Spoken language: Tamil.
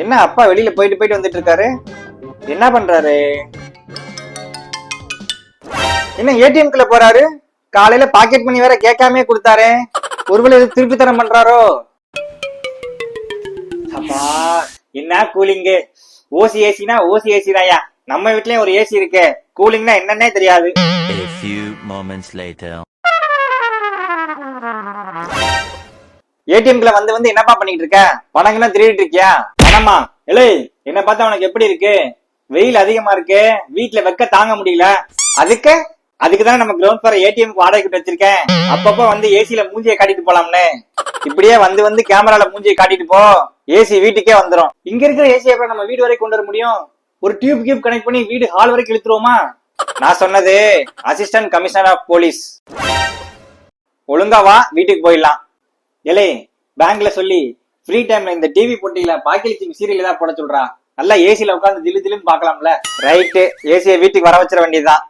என்ன அப்பா வெளியில போயிட்டு வந்துட்டு இருக்காரு? என்ன பண்றாரு? என்ன ஏடிஎம்குள்ள போறாரு? காலையில பாக்கெட் மணி வேற கேட்காமே கொடுத்தாரு. ஒருவேளை இது திருப்பி தரம் பண்றாரோ? அப்பா என்ன கூலிங்கு! ஓசி ஏசினா ஓசி ஏசி தாயா. நம்ம வீட்லயும் ஒரு ஏசி இருக்கு. கூலிங்னா என்னன்னே தெரியாது. A few moments later. ஏடிஎம்குள்ள வந்து என்னப்பா பண்ணிட்டு இருக்க? பணங்கள்லாம் திருடிட்டு இருக்கியா? பணமா? இல்லை, என்ன பார்த்தா உனக்கு எப்படி இருக்கு? வெயில் அதிகமா இருக்கு, வீட்டுல வெக்க தாங்க முடியல. அதுக்குதானே நம்ம கிரவுண்ட் ஃப்ளோர் ஏடிஎம் வாடகைக்கு வச்சிருக்கேன். அப்பப்ப வந்து ஏசில மூஞ்சியை காட்டிட்டு போலாம்னு. இப்படியே வந்து கேமரால மூஞ்சியை காட்டிட்டு போ, ஏசி வீட்டுக்கே வந்துரும். இங்க இருக்கிற ஏசி எப்ப நம்ம வீடு வரைக்கும் கொண்டு வர முடியும்? ஒரு டியூப் கனெக்ட் பண்ணி வீடு ஹால் வரைக்கும் இழுத்துருவோமா? நான் சொன்னது அசிஸ்டன்ட் கமிஷனர் ஆஃப் போலீஸ். ஒழுங்கா வா, வீட்டுக்கு போயிடலாம். ஏலே, பேங்க்ல சொல்லி ஃப்ரீ டைம்ல இந்த டிவி போட்டியில பாக்கிலிச்சி சீரியல் ஏதாவது போட சொல்றா. நல்லா ஏசில உட்காந்து திலு திலுன்னு பாக்கலாம்ல. ரைட்டு, ஏசியை வீட்டுக்கு வர வச்சிட வேண்டியதுதான்.